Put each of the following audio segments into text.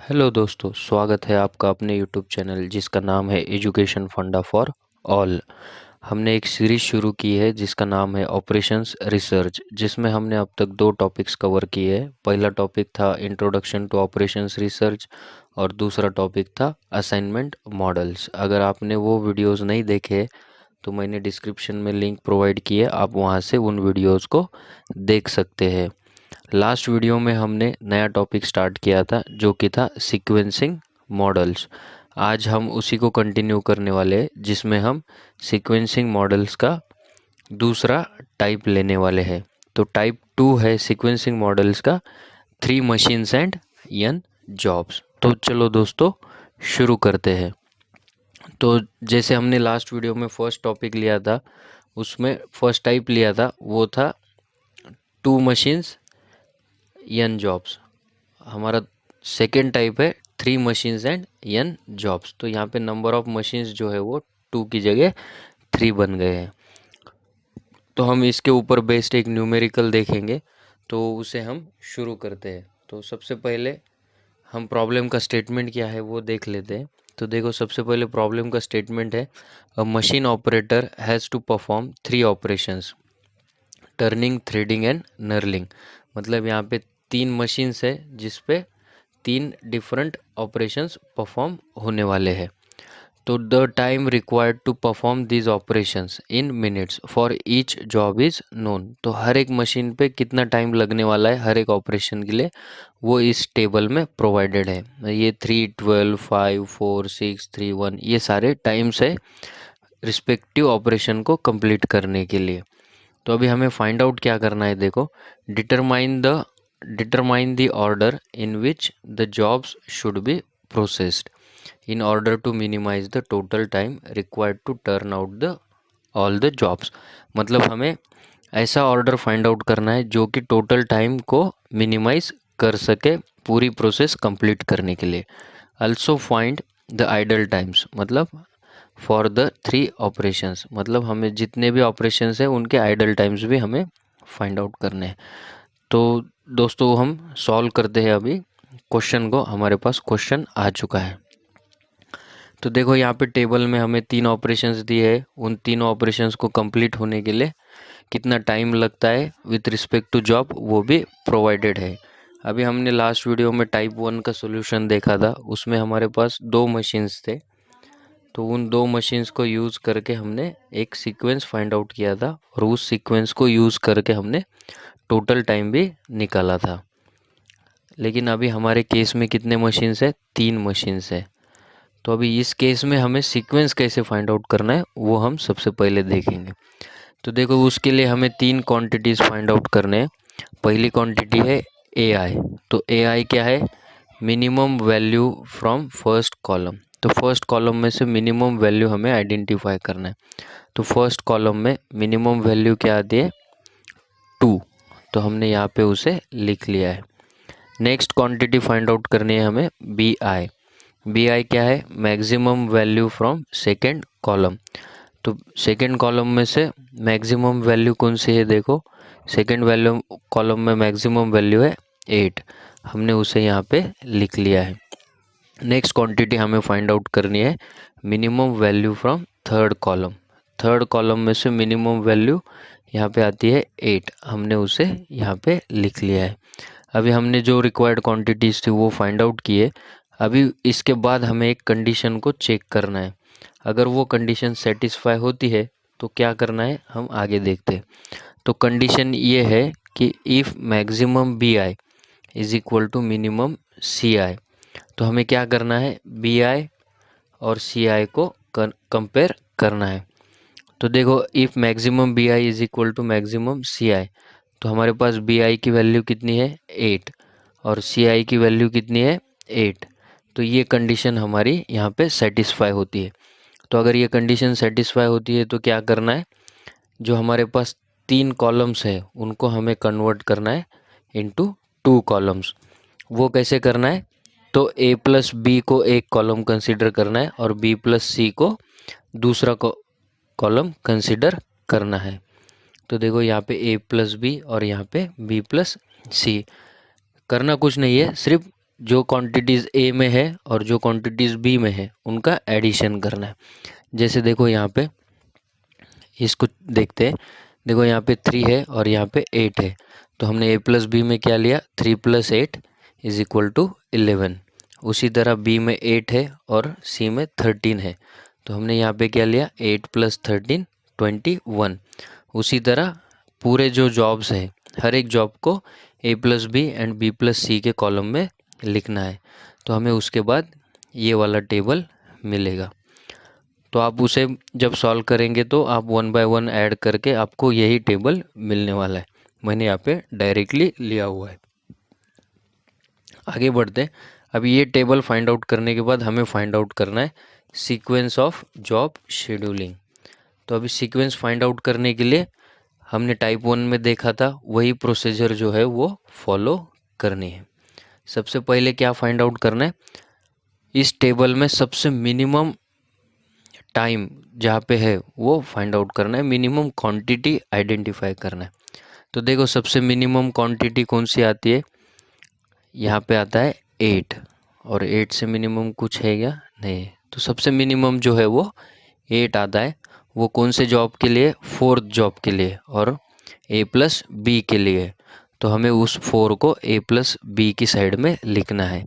Hello दोस्तों, स्वागत है आपका अपने यूट्यूब चैनल जिसका नाम है एजुकेशन फंडा फॉर ऑल। हमने एक सीरीज शुरू की है जिसका नाम है ऑपरेशंस रिसर्च, जिसमें हमने अब तक दो टॉपिक्स कवर किए हैं। पहला टॉपिक था इंट्रोडक्शन टू ऑपरेशंस रिसर्च और दूसरा टॉपिक था असाइनमेंट मॉडल्स। अगर आपने वो वीडियोस नहीं देखे तो मैंने डिस्क्रिप्शन में लिंक प्रोवाइड किए, आप वहाँ से उन वीडियोस को देख सकते हैं। लास्ट वीडियो में हमने नया टॉपिक स्टार्ट किया था जो कि था सीक्वेंसिंग मॉडल्स। आज हम उसी को कंटिन्यू करने वाले हैं, जिसमें हम सीक्वेंसिंग मॉडल्स का दूसरा टाइप लेने वाले हैं। तो टाइप 2 है सीक्वेंसिंग मॉडल्स का 3 मशीन्स एंड n जॉब्स। तो चलो दोस्तों शुरू करते हैं। तो जैसे हमने लास्ट वीडियो में फर्स्ट टॉपिक लिया था, उसमें फर्स्ट टाइप लिया था वो था 2 मशीन्स n जॉब्स। हमारा सेकेंड टाइप है 3 मशीन्स एंड n जॉब्स। तो यहाँ पे नंबर ऑफ मशीन्स जो है वो 2 की जगह 3 बन गए हैं। तो हम इसके ऊपर बेस्ड एक न्यूमेरिकल देखेंगे, तो उसे हम शुरू करते हैं। तो सबसे पहले हम प्रॉब्लम का स्टेटमेंट क्या है वो देख लेते हैं। तो देखो, सबसे पहले प्रॉब्लम का स्टेटमेंट है a machine operator has to perform 3 operations, turning, threading and knurling. मतलब यहाँ पे 3 मशीन्स है जिस पे 3 डिफरेंट ऑपरेशंस परफॉर्म होने वाले हैं। तो the time required to perform these operations in minutes for each job is known. तो हर एक मशीन पे कितना टाइम लगने वाला है हर एक ऑपरेशन के लिए, वो इस टेबल में प्रोवाइडेड है। ये 3, 12, 5, 4, 6, 3, 1 ये सारे टाइम्स है रिस्पेक्टिव ऑपरेशन को कंप्लीट करने के लिए। तो अभी हमें फाइंड आउट क्या करना है, देखो, determine the order in which the jobs should be processed in order to minimize the total time required to turn out the all the jobs। मतलब हमें ऐसा ऑर्डर फाइंड आउट करना है जो कि टोटल टाइम को मिनिमाइज कर सके पूरी प्रोसेस कंप्लीट करने के लिए। also find the idle times, मतलब फॉर द 3 ऑपरेशंस, मतलब हमें जितने भी ऑपरेशंस हैं उनके आइडल टाइम्स भी हमें फाइंड आउट करने हैं। तो दोस्तों हम सॉल्व करते हैं अभी क्वेश्चन को। हमारे पास क्वेश्चन आ चुका है। तो देखो, यहाँ पे टेबल में हमें 3 ऑपरेशंस दिए हैं। उन तीनों ऑपरेशंस को कंप्लीट होने के लिए कितना टाइम लगता है विथ रिस्पेक्ट टू जॉब, वो भी प्रोवाइडेड है। अभी हमने लास्ट वीडियो में टाइप 1 का सॉल्यूशन देखा था, उसमें हमारे पास 2 मशीन्स थे। तो उन 2 मशीन्स को यूज़ करके हमने एक सीक्वेंस फाइंड आउट किया था और उस सीक्वेंस को यूज़ करके हमने टोटल टाइम भी निकाला था। लेकिन अभी हमारे केस में कितने मशीन्स है? 3 मशीन्स है। तो अभी इस केस में हमें सीक्वेंस कैसे फाइंड आउट करना है वो हम सबसे पहले देखेंगे। तो देखो, उसके लिए हमें 3 क्वांटिटीज़ फाइंड आउट करने हैं। पहली क्वांटिटी है ए आई। तो ए आई क्या है? Minimum value from first column. तो फर्स्ट कॉलम में से मिनिमम वैल्यू हमें आइडेंटिफाई करना है। तो फर्स्ट कॉलम में मिनिमम वैल्यू क्या आती है? 2। तो हमने यहाँ पे उसे लिख लिया है। नेक्स्ट क्वांटिटी फाइंड आउट करनी है हमें बी आई। बी आई क्या है? Maximum value from second column. तो सेकेंड कॉलम में से मैक्सिमम वैल्यू कौन सी है? देखो, सेकेंड वैल्यू कॉलम में मैक्सिमम वैल्यू है 8। हमने उसे यहाँ पे लिख लिया है। नेक्स्ट क्वांटिटी हमें फाइंड आउट करनी है minimum value from third column. Third column में से मिनिमम वैल्यू यहाँ पे आती है 8। हमने उसे यहाँ पे लिख लिया है। अभी हमने जो रिक्वायर्ड क्वांटिटीज़ थी वो फाइंड आउट किए। अभी इसके बाद हमें एक कंडीशन को चेक करना है। अगर वो कंडीशन सेटिस्फाई होती है तो क्या करना है हम आगे देखते हैं। तो कंडीशन ये है कि if maximum B I is equal to minimum C I. तो हमें क्या करना है? बी आई और सी आई को कंपेयर करना है। तो देखो, if maximum B I is equal to maximum C I, तो हमारे पास बी आई की वैल्यू कितनी है? 8 और सी आई की वैल्यू कितनी है? 8। तो ये कंडीशन हमारी यहाँ पे सेटिस्फाई होती है। तो अगर ये कंडीशन सेटिस्फाई होती है तो क्या करना है? जो हमारे पास 3 कॉलम्स है उनको हमें कन्वर्ट करना है इनटू 2 कॉलम्स। वो कैसे करना है? तो ए प्लस बी को एक कॉलम कंसिडर करना है और बी प्लस सी को दूसरा कॉलम कंसिडर करना है। तो देखो, यहाँ पे ए प्लस बी और यहाँ पे बी प्लस सी। करना कुछ नहीं है, सिर्फ जो क्वांटिटीज़ ए में है और जो क्वांटिटीज़ बी में है उनका एडिशन करना है। जैसे देखो यहाँ पे इसको देखते हैं। देखो यहाँ पे 3 है और यहाँ पे 8 है, तो हमने ए प्लस बी में क्या लिया, 3 + 8 = 11। उसी तरह बी में 8 है और सी में 13 है, तो हमने यहाँ पे क्या लिया, 8 + 13 21। उसी तरह पूरे जो जॉब्स हैं हर एक जॉब को A plus B and B plus C के कॉलम में लिखना है, तो हमें उसके बाद ये वाला टेबल मिलेगा। तो आप उसे जब सॉल्व करेंगे तो आप 1 बाय 1 ऐड करके आपको यही टेबल मिलने वाला है। मैंने यहाँ पे डायरेक्टली लिया हुआ है। आगे बढ़ते हैं। अब ये टेबल फाइंड आउट करने के बाद हमें फाइंड आउट करना है सीक्वेंस ऑफ जॉब शेड्यूलिंग। तो अभी सीक्वेंस फाइंड आउट करने के लिए हमने टाइप 1 में देखा था वही प्रोसीजर जो है वो फॉलो करनी है। सबसे पहले क्या फाइंड आउट करना है, इस टेबल में सबसे मिनिमम टाइम जहाँ पे है वो फाइंड आउट करना है, मिनिमम क्वांटिटी आइडेंटिफाई करना है। तो देखो सबसे मिनिमम क्वांटिटी कौन सी आती है, यहाँ पे आता है 8, और 8 से मिनिमम कुछ है क्या, नहीं है। तो सबसे मिनिमम जो है वो 8 आता है। वो कौन से जॉब के लिए, 4th जॉब के लिए और ए प्लस बी के लिए। तो हमें उस 4 को ए प्लस बी की साइड में लिखना है।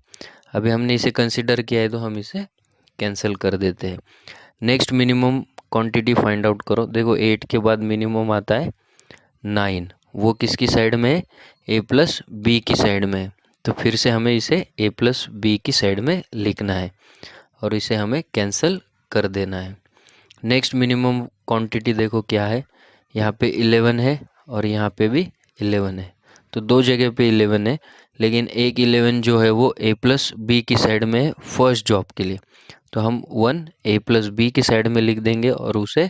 अभी हमने इसे कंसिडर किया है तो हम इसे कैंसिल कर देते हैं। Next minimum quantity find out करो। देखो 8 के बाद मिनिमम आता है 9, वो किसकी साइड में है, ए प्लस बी की साइड में है। तो फिर से हमें इसे ए प्लस बी की साइड में लिखना है और इसे हमें कैंसिल कर देना है। नेक्स्ट मिनिमम क्वांटिटी देखो क्या है, यहाँ पे 11 है और यहाँ पे भी 11 है। तो दो जगह पे 11 है, लेकिन एक 11 जो है वो ए प्लस बी की साइड में है फर्स्ट जॉब के लिए। तो हम 1 ए प्लस बी की साइड में लिख देंगे और उसे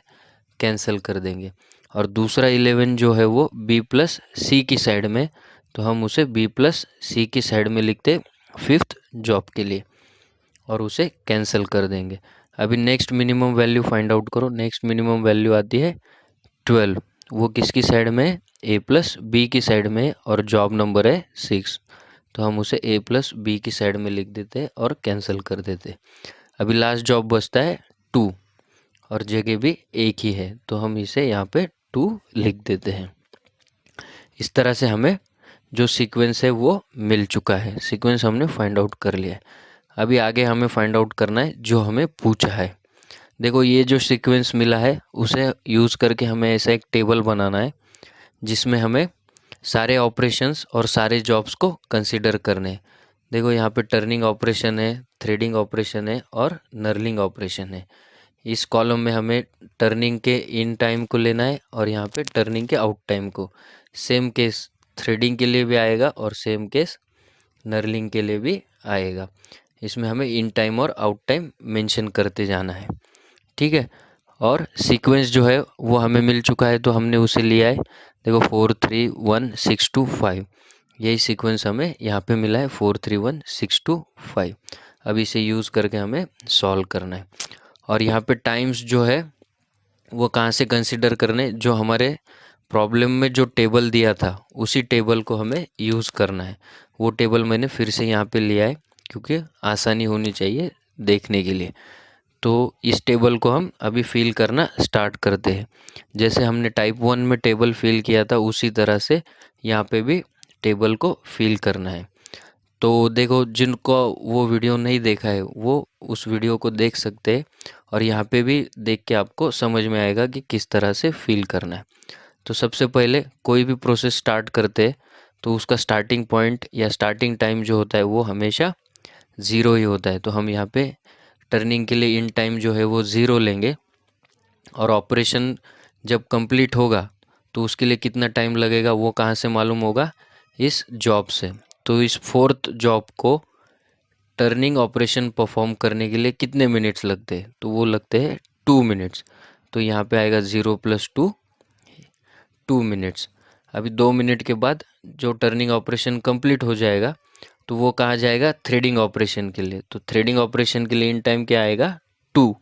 कैंसिल कर देंगे। और दूसरा 11 जो है वो बी प्लस सी की साइड में, तो हम उसे बी प्लस सी की साइड में लिखते 5th जॉब के लिए और उसे कैंसिल कर देंगे। अभी next minimum value find out करो। नेक्स्ट मिनिमम वैल्यू आती है 12, वो किसकी साइड में है, ए प्लस बी की साइड में और जॉब नंबर है 6। तो हम उसे ए प्लस बी की साइड में लिख देते और कैंसिल कर देते। अभी लास्ट जॉब बचता है 2 और जगह भी एक ही है, तो हम इसे यहाँ पे 2 लिख देते हैं। इस तरह से हमें जो सीक्वेंस है वो मिल चुका है, सीक्वेंस हमने फाइंड आउट कर लिया है। अभी आगे हमें फाइंड आउट करना है जो हमें पूछा है। देखो ये जो सीक्वेंस मिला है उसे यूज़ करके हमें ऐसा एक टेबल बनाना है जिसमें हमें सारे ऑपरेशंस और सारे जॉब्स को कंसीडर करने हैं। देखो यहाँ पे टर्निंग ऑपरेशन है, थ्रेडिंग ऑपरेशन है और नर्लिंग ऑपरेशन है। इस कॉलम में हमें टर्निंग के इन टाइम को लेना है और यहाँ पे टर्निंग के आउट टाइम को। सेम केस थ्रेडिंग के लिए भी आएगा और सेम केस नर्लिंग के लिए भी आएगा। इसमें हमें इन टाइम और आउट टाइम मेंशन करते जाना है, ठीक है। और सीक्वेंस जो है वो हमें मिल चुका है तो हमने उसे लिया है। देखो 4 3 1 6 2 5, यही सीक्वेंस हमें यहाँ पे मिला है, 4 3 1 6 2 5। अब इसे यूज़ करके हमें सॉल्व करना है। और यहाँ पे टाइम्स जो है वो कहाँ से कंसिडर करने, जो हमारे प्रॉब्लम में जो टेबल दिया था उसी टेबल को हमें यूज़ करना है। वो टेबल मैंने फिर से यहाँ पे लिया है क्योंकि आसानी होनी चाहिए देखने के लिए। तो इस टेबल को हम अभी फिल करना स्टार्ट करते हैं। जैसे हमने टाइप 1 में टेबल फिल किया था उसी तरह से यहाँ पे भी टेबल को फिल करना है। तो देखो जिनको वो वीडियो नहीं देखा है वो उस वीडियो को देख सकते हैं और यहाँ पे भी देख के आपको समझ में आएगा कि किस तरह से फिल करना है। तो सबसे पहले कोई भी प्रोसेस स्टार्ट करते हैं तो उसका स्टार्टिंग पॉइंट या स्टार्टिंग टाइम जो होता है वो हमेशा 0 ही होता है। तो हम यहाँ पे टर्निंग के लिए इन टाइम जो है वो 0 लेंगे और ऑपरेशन जब कंप्लीट होगा तो उसके लिए कितना टाइम लगेगा वो कहाँ से मालूम होगा, इस जॉब से। तो इस 4th जॉब को टर्निंग ऑपरेशन परफॉर्म करने के लिए कितने मिनट्स लगते हैं, तो वो लगते हैं 2 मिनट्स। तो यहाँ पे आएगा 0 + 2 2 मिनट्स। अभी 2 मिनट के बाद जो टर्निंग ऑपरेशन कंप्लीट हो जाएगा तो वो कहाँ जाएगा, थ्रेडिंग ऑपरेशन के लिए। तो थ्रेडिंग ऑपरेशन के लिए इन टाइम क्या आएगा 2,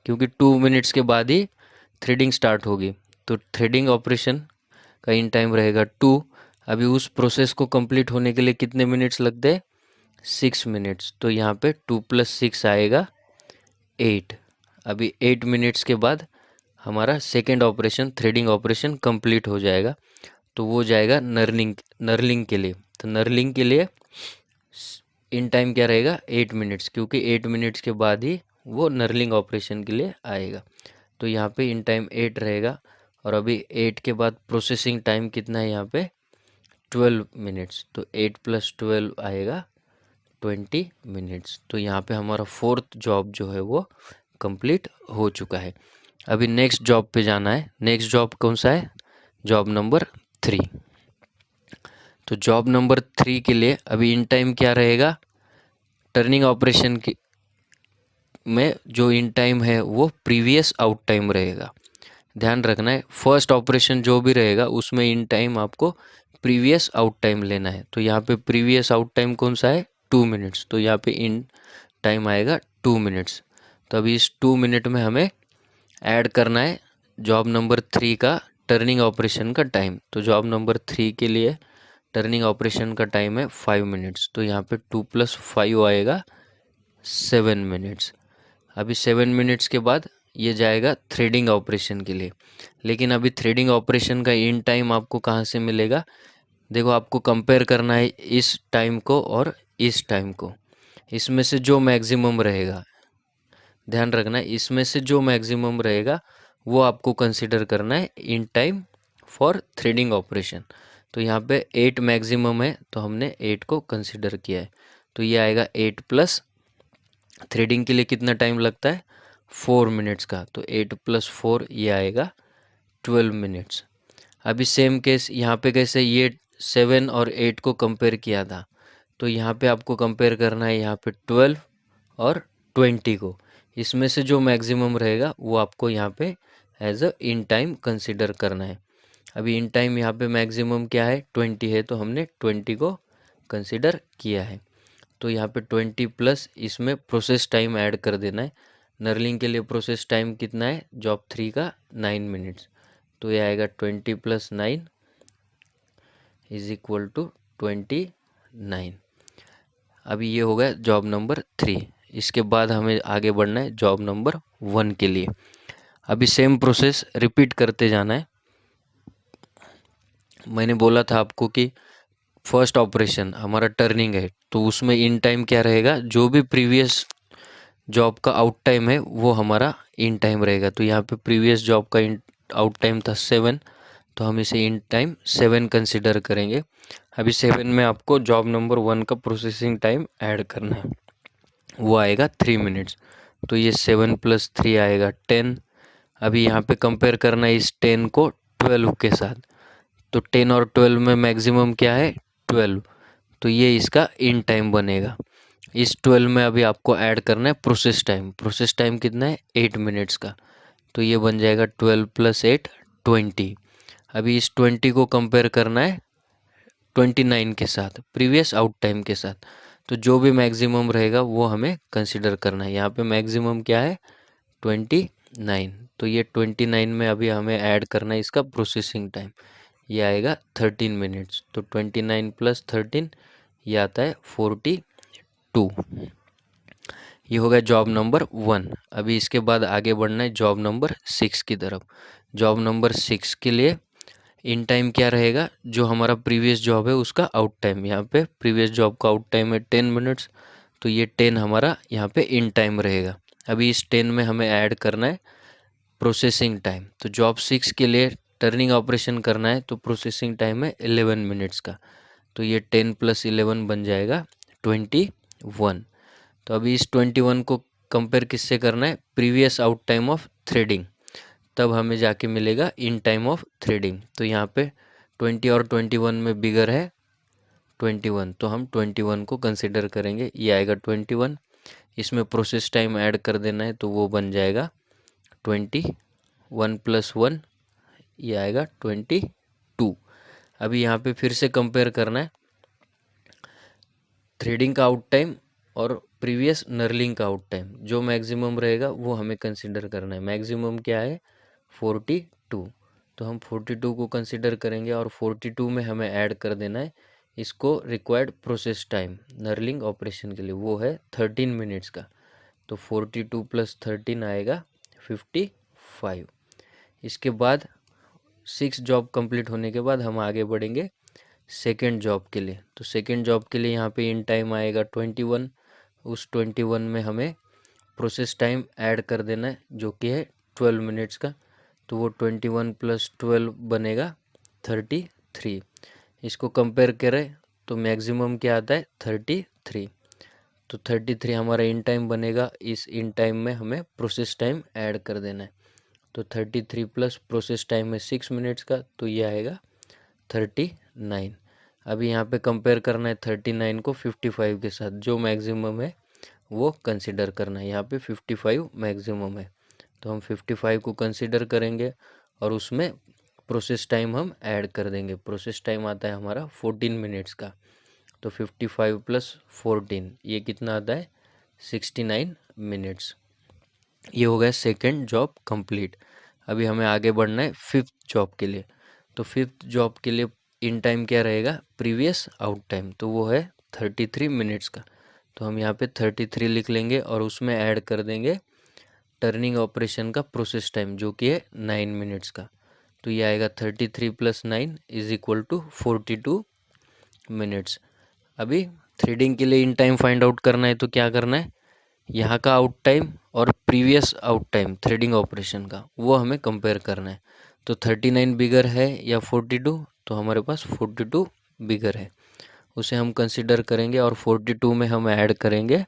क्योंकि 2 मिनट्स के बाद ही थ्रेडिंग स्टार्ट होगी। तो थ्रेडिंग ऑपरेशन का इन टाइम रहेगा 2। अभी उस प्रोसेस को कंप्लीट होने के लिए कितने मिनट्स लगते हैं, 6 मिनट्स, तो यहाँ पे 2 + 6 आएगा 8। अभी 8 मिनट्स के बाद हमारा second operation threading operation complete हो जाएगा, तो वो जाएगा नर्लिंग नर्लिंग के लिए। तो नर्लिंग के लिए इन टाइम क्या रहेगा 8 मिनट्स, क्योंकि 8 मिनट्स के बाद ही वो नर्लिंग ऑपरेशन के लिए आएगा। तो यहाँ पे इन टाइम 8 रहेगा, और अभी 8 के बाद प्रोसेसिंग टाइम कितना है यहाँ पे 12 मिनट्स, तो 8 + 12 आएगा 20 मिनट्स। तो यहाँ पे हमारा फोर्थ जॉब जो है वो कंप्लीट हो चुका है। अभी नेक्स्ट जॉब पे जाना है। नेक्स्ट जॉब कौन सा है? Job number 3। तो जॉब नंबर 3 के लिए अभी इन टाइम क्या रहेगा, टर्निंग ऑपरेशन की में जो इन टाइम है वो प्रीवियस आउट टाइम रहेगा। ध्यान रखना है, फर्स्ट ऑपरेशन जो भी रहेगा उसमें इन टाइम आपको प्रीवियस आउट टाइम लेना है। तो यहाँ पे प्रीवियस आउट टाइम कौन सा है 2 मिनट्स, तो यहाँ पे इन टाइम आएगा 2 मिनट्स। तो अभी इस 2 मिनट में हमें ऐड करना है जॉब नंबर 3 का टर्निंग ऑपरेशन का टाइम। तो जॉब नंबर 3 के लिए टर्निंग ऑपरेशन का टाइम है 5 मिनट्स, तो यहाँ पे 2 + 5 आएगा 7 मिनट्स। अभी 7 मिनट्स के बाद ये जाएगा थ्रेडिंग ऑपरेशन के लिए। लेकिन अभी थ्रेडिंग ऑपरेशन का इन टाइम आपको कहाँ से मिलेगा? देखो, आपको कंपेयर करना है इस टाइम को और इस टाइम को। इसमें से जो मैक्सिमम रहेगा, ध्यान रखना है, इसमें से जो मैक्सिमम रहेगा वो आपको कंसिडर करना है in time for threading operation. तो यहाँ पे 8 मैक्सिमम है, तो हमने 8 को कंसिडर किया है। तो ये आएगा 8 प्लस थ्रेडिंग के लिए कितना टाइम लगता है 4 मिनट्स का, तो 8 + 4 ये आएगा 12 मिनट्स। अभी सेम केस यहाँ पे कैसे ये 7 और 8 को कंपेयर किया था, तो यहाँ पे आपको कंपेयर करना है यहाँ पे 12 और 20 को। इसमें से जो मैक्सिमम रहेगा वो आपको यहाँ पे as a in time consider करना है। अभी इन टाइम यहाँ पे मैक्सिमम क्या है 20 है, तो हमने 20 को कंसिडर किया है। तो यहाँ पे 20 प्लस इसमें प्रोसेस टाइम ऐड कर देना है। नर्लिंग के लिए प्रोसेस टाइम कितना है जॉब 3 का 9 मिनट्स, तो ये आएगा 20 + 9 = 29। अभी ये हो गया जॉब नंबर 3। इसके बाद हमें आगे बढ़ना है जॉब नंबर 1 के लिए। अभी सेम प्रोसेस रिपीट करते जाना है। मैंने बोला था आपको कि फर्स्ट ऑपरेशन हमारा टर्निंग है, तो उसमें इन टाइम क्या रहेगा, जो भी प्रीवियस जॉब का आउट टाइम है वो हमारा इन टाइम रहेगा। तो यहाँ पे प्रीवियस जॉब का इन आउट टाइम था 7, तो हम इसे इन टाइम 7 कंसिडर करेंगे। अभी 7 में आपको जॉब नंबर 1 का प्रोसेसिंग टाइम ऐड करना है, वो आएगा 3 मिनट्स। तो ये 7 + 3 आएगा 10। अभी यहाँ पे कंपेयर करना है इस 10 को 12 के साथ, तो 10 और 12 में मैक्सिमम क्या है 12, तो ये इसका इन टाइम बनेगा। इस 12 में अभी आपको ऐड करना है प्रोसेस टाइम। प्रोसेस टाइम कितना है 8 मिनट्स का, तो ये बन जाएगा 12 + 8 20। अभी इस 20 को कंपेयर करना है 29 के साथ, प्रीवियस आउट टाइम के साथ। तो जो भी मैक्सिमम रहेगा वो हमें कंसिडर करना है। यहाँ पे मैक्सिमम क्या है 29, तो ये 29 में अभी हमें ऐड करना है इसका प्रोसेसिंग टाइम, ये आएगा 13 मिनट्स। तो 29 + 13 ये आता है 42। ये हो गया जॉब नंबर 1। अभी इसके बाद आगे बढ़ना है जॉब नंबर 6 की तरफ। जॉब नंबर 6 के लिए इन टाइम क्या रहेगा, जो हमारा प्रीवियस जॉब है उसका आउट टाइम। यहाँ पे प्रीवियस जॉब का आउट टाइम है 10 मिनट्स, तो ये 10 हमारा यहाँ पे इन टाइम रहेगा। अभी इस 10 में हमें ऐड करना है प्रोसेसिंग टाइम। तो जॉब 6 के लिए टर्निंग ऑपरेशन करना है, तो प्रोसेसिंग टाइम है 11 मिनट्स का, तो ये 10 + 11 बन जाएगा 21। तो अभी इस 21 को कंपेयर किससे करना है previous out time of threading, तब हमें जाके मिलेगा इन टाइम ऑफ थ्रेडिंग। तो यहाँ पे 20 और 21 में बिगर है 21, तो हम 21 को कंसिडर करेंगे, ये आएगा 21। इसमें प्रोसेस टाइम ऐड कर देना है, तो वो बन जाएगा 21 + 1 ये आएगा 22। अभी यहाँ पे फिर से कंपेयर करना है थ्रेडिंग का आउट टाइम और प्रीवियस नर्लिंग का आउट टाइम। जो मैक्सिमम रहेगा वो हमें कंसिडर करना है। मैक्सिमम क्या है 42, तो हम 42 को कंसिडर करेंगे और 42 में हमें ऐड कर देना है इसको required process time knurling operation के लिए वो है 13 मिनट्स का। तो 42 + 13 आएगा 55। इसके बाद 6 जॉब कंप्लीट होने के बाद हम आगे बढ़ेंगे सेकेंड जॉब के लिए। तो सेकेंड जॉब के लिए यहाँ पे इन टाइम आएगा 21। उस 21 में हमें प्रोसेस टाइम ऐड कर देना है जो कि है 12 मिनट्स का। तो वो 21 + 12 बनेगा 33। इसको कंपेयर करें तो मैक्सिमम क्या आता है 33। तो 33 हमारा इन टाइम बनेगा। इस इन टाइम में हमें प्रोसेस टाइम ऐड कर देना है। तो 33 प्लस प्रोसेस टाइम है 6 मिनट्स का, तो ये आएगा 39। अभी यहाँ पे कंपेयर करना है 39 को 55 के साथ। जो मैक्सिमम है वो कंसिडर करना है। यहाँ पे 55 मैक्सिमम है तो हम 55 को कंसिडर करेंगे और उसमें प्रोसेस टाइम हम ऐड कर देंगे। प्रोसेस टाइम आता है हमारा 14 मिनट्स का। तो 55 + 14 ये कितना आता है 69 मिनट्स। ये हो गया सेकेंड जॉब कंप्लीट। अभी हमें आगे बढ़ना है फिफ्थ जॉब के लिए। तो फिफ्थ जॉब के लिए इन टाइम क्या रहेगा प्रीवियस आउट टाइम, तो वो है 33 मिनट्स का। तो हम यहाँ पे 33 लिख लेंगे और उसमें ऐड कर देंगे टर्निंग ऑपरेशन का प्रोसेस टाइम जो कि है 9 मिनट्स का। तो ये आएगा 33 + 9 = 42 मिनट्स। अभी थ्रेडिंग के लिए इन टाइम फाइंड आउट करना है तो क्या करना है, यहाँ का आउट टाइम और previous out time threading operation का वो हमें कंपेयर करना है। तो 39 बिगर है या 42, तो हमारे पास 42 बिगर है, उसे हम कंसिडर करेंगे और 42 में हम ऐड करेंगे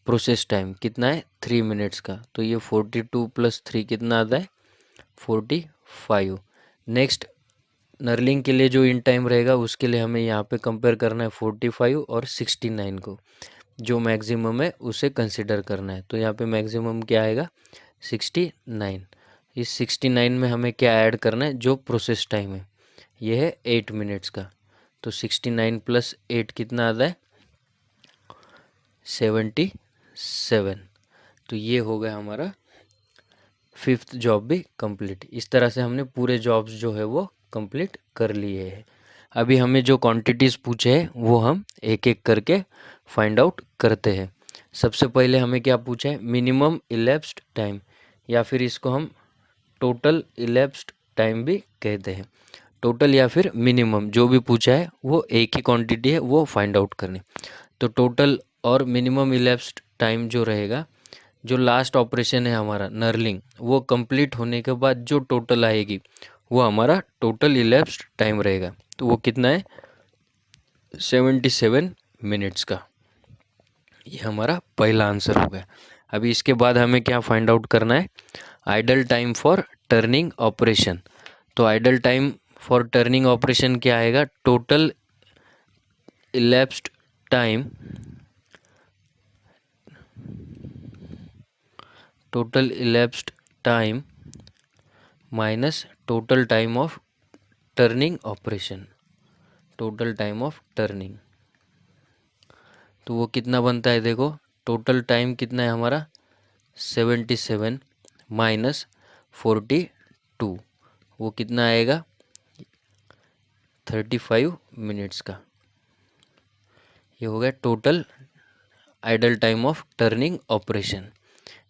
प्रोसेस टाइम कितना है 3 मिनट्स का। तो ये 42 + 3 कितना आता है 45। नेक्स्ट नर्लिंग के लिए जो इन टाइम रहेगा उसके लिए हमें यहाँ पे कंपेयर करना है 45 और 69 को। जो मैक्सिमम है उसे कंसिडर करना है। तो यहाँ पे मैक्सिमम क्या आएगा 69। इस 69 में हमें क्या ऐड करना है, जो प्रोसेस टाइम है ये है 8 मिनट्स का। तो 69 + 8 कितना आता है 77। तो ये हो गया हमारा फिफ्थ जॉब भी कंप्लीट। इस तरह से हमने पूरे जॉब्स जो है वो कंप्लीट कर लिए हैं। अभी हमें जो क्वांटिटीज़ पूछे हैं वो हम एक एक करके फाइंड आउट करते हैं। सबसे पहले हमें क्या पूछा है मिनिमम इलेप्स्ड टाइम, या फिर इसको हम टोटल इलेप्स्ड टाइम भी कहते हैं। टोटल या फिर मिनिमम जो भी पूछा है वो एक ही क्वांटिटी है वो फाइंड आउट करनी। तो टोटल और मिनिमम इलेप्स्ड टाइम जो रहेगा, जो लास्ट ऑपरेशन है हमारा नर्लिंग वो कंप्लीट होने के बाद जो टोटल आएगी वो हमारा टोटल इलेप्स्ड टाइम रहेगा। तो वो कितना है 77 मिनट्स का। ये हमारा पहला आंसर हो गया। अभी इसके बाद हमें क्या फाइंड आउट करना है idle time for turning operation. तो idle time for turning operation क्या आएगा total elapsed time, total elapsed time minus total time of turning operation, total time of turning. तो वो कितना बनता है देखो, टोटल टाइम कितना है हमारा 77 माइनस 42, वो कितना आएगा 35 मिनट्स का। ये हो गया total idol time of turning operation.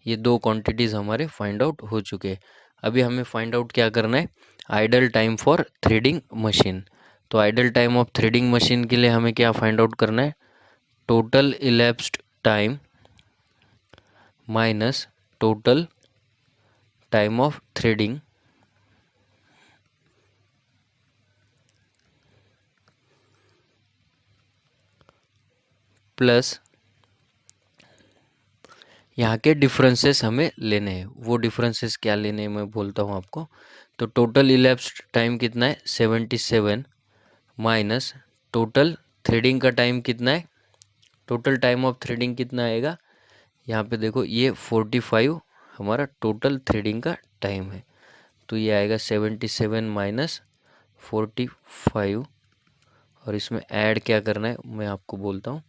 ये दो क्वांटिटीज़ हमारे फाइंड आउट हो चुके हैं। अभी हमें फाइंड आउट क्या करना है idle time for threading machine. तो idle time of threading machine के लिए हमें क्या फाइंड आउट करना है total elapsed time minus total time of threading plus यहाँ के डिफरेंसेस हमें लेने हैं। वो डिफरेंसेस क्या लेने हैं मैं बोलता हूँ आपको। तो टोटल इलेप्स्ड टाइम कितना है 77 माइनस टोटल थ्रेडिंग का टाइम कितना है, टोटल टाइम ऑफ थ्रेडिंग कितना आएगा यहाँ पे देखो ये 45 हमारा टोटल थ्रेडिंग का टाइम है। तो ये आएगा 77 माइनस 45 और इसमें ऐड क्या करना है मैं आपको बोलता हूँ।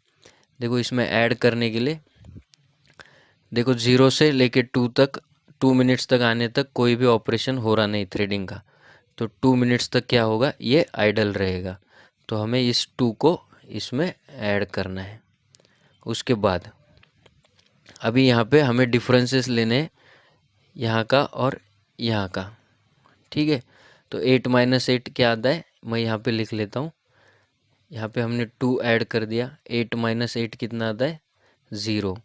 देखो इसमें ऐड करने के लिए देखो 0 से लेके 2 तक 2 मिनट्स तक आने तक कोई भी ऑपरेशन हो रहा नहीं थ्रेडिंग का। तो 2 मिनट्स तक क्या होगा ये आइडल रहेगा। तो हमें इस 2 को इसमें ऐड करना है। उसके बाद अभी यहाँ पे हमें डिफरेंसेस लेने हैं, यहाँ का और यहाँ का, ठीक है। तो 8 - 8 क्या आता है, मैं यहाँ पे लिख लेता हूँ। यहाँ पे हमने 2 ऐड कर दिया, 8 - 8 कितना आता है, 0।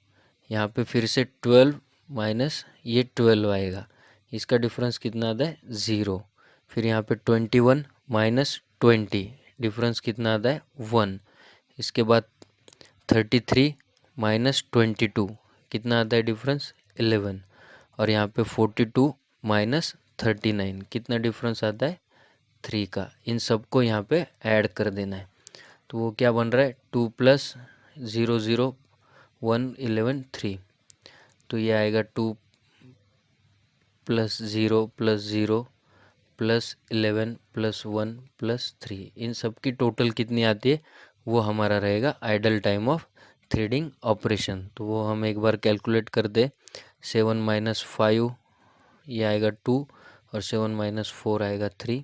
यहाँ पे फिर से 12 माइनस ये 12 आएगा, इसका डिफरेंस कितना आता है, 0। फिर यहाँ पे 21 - 20 डिफरेंस कितना आता है, 1। इसके बाद 33 - 22 कितना आता है डिफरेंस, 11। और यहाँ पे 42 - 39 कितना डिफरेंस आता है, 3 का। इन सबको यहाँ पे ऐड कर देना है। तो वो क्या बन रहा है, 2 + 0 0 1 11 3। तो ये आएगा 2 + 0 + 0 + 11 + 1 + 3। इन सब की टोटल कितनी आती है, वो हमारा रहेगा idol time of threading operation. तो वो हम एक बार कैलकुलेट कर दे। 7 - 5 ये आएगा 2 और 7 - 4 आएगा 3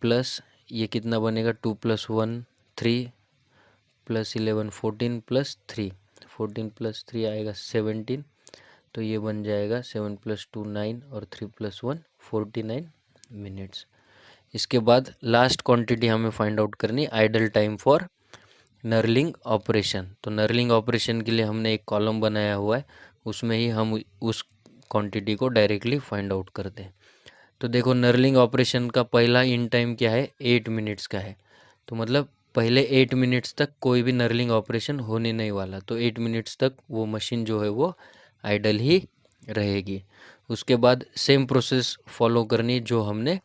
प्लस ये कितना बनेगा, 2 + 1 3 + 11 14 + 3 14 + 3 आएगा 17। तो ये बन जाएगा 7 + 2 9 और 3 + 1 49 मिनट्स। इसके बाद लास्ट क्वांटिटी हमें फाइंड आउट करनी, idol time for knurling operation. तो नर्लिंग ऑपरेशन के लिए हमने एक कॉलम बनाया हुआ है, उसमें ही हम उस क्वांटिटी को डायरेक्टली फाइंड आउट करते हैं। तो देखो नर्लिंग ऑपरेशन का पहला इन टाइम क्या है, 8 मिनट्स का है। तो मतलब पहले 8 मिनट्स तक कोई भी नर्लिंग ऑपरेशन होने नहीं वाला। तो 8 मिनट्स तक वो मशीन जो है वो आइडल ही रहेगी। उसके बाद सेम प्रोसेस फॉलो करनी जो हमने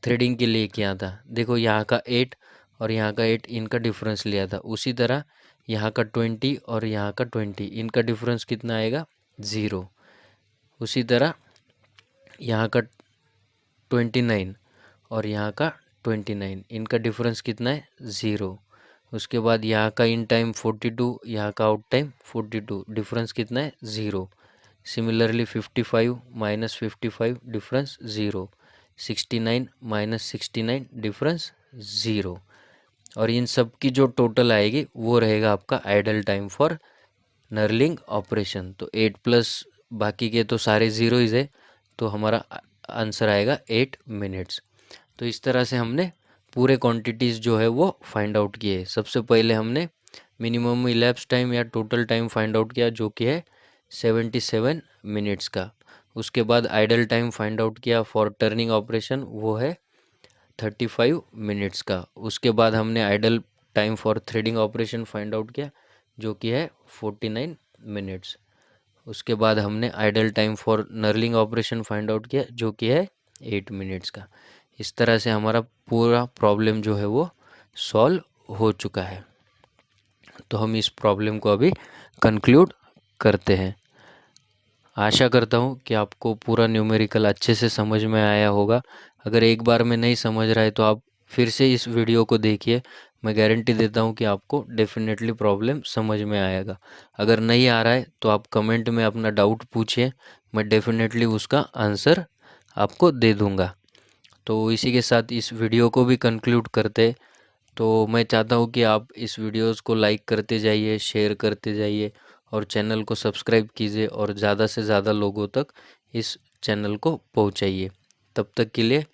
थ्रेडिंग के लिए किया था। देखो यहाँ का 8 और यहाँ का 8 इनका डिफरेंस लिया था। उसी तरह यहाँ का 20 और यहाँ का 20 इनका डिफरेंस कितना आएगा, 0। उसी तरह यहाँ का 29 और यहाँ का 29 इनका डिफरेंस कितना है, 0। उसके बाद यहाँ का इन टाइम 42, यहाँ का आउट टाइम 42, डिफरेंस कितना है, 0। Similarly 55 - 55 difference 0। 69 - 69 डिफरेंस 0। और इन सब की जो टोटल आएगी वो रहेगा आपका idol time for knurling operation. तो 8 प्लस बाकी के तो सारे ज़ीरोज़ है, तो हमारा आंसर आएगा 8 मिनट्स। तो इस तरह से हमने पूरे क्वांटिटीज़ जो है वो फाइंड आउट किए। सबसे पहले हमने मिनिमम इलैप्स टाइम या टोटल टाइम फाइंड आउट किया जो कि है 77 मिनट्स का। उसके बाद आइडल टाइम फाइंड आउट किया फॉर टर्निंग ऑपरेशन, वो है 35 मिनट्स का। उसके बाद हमने idol time for threading operation find out किया जो कि है 49 मिनट्स। उसके बाद हमने idol time for knurling operation find out किया जो कि है 8 मिनट्स का। इस तरह से हमारा पूरा प्रॉब्लम जो है वो सॉल्व हो चुका है। तो हम इस प्रॉब्लम को अभी कंक्लूड करते हैं। आशा करता हूँ कि आपको पूरा न्यूमेरिकल अच्छे से समझ में आया होगा। अगर एक बार में नहीं समझ रहा है तो आप फिर से इस वीडियो को देखिए, मैं गारंटी देता हूँ कि आपको डेफिनेटली प्रॉब्लम समझ में आएगा। अगर नहीं आ रहा है तो आप कमेंट में अपना डाउट पूछिए, मैं डेफिनेटली उसका आंसर आपको दे दूँगा। तो इसी के साथ इस वीडियो को भी कंक्लूड करते। तो मैं चाहता हूँ कि आप इस वीडियोस को लाइक करते जाइए, शेयर करते जाइए और चैनल को सब्सक्राइब कीजिए और ज़्यादा से ज़्यादा लोगों तक इस चैनल को पहुँचाइए। तब तक के लिए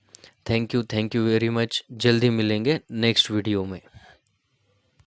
थैंक यू वेरी मच। जल्दी मिलेंगे नेक्स्ट वीडियो में।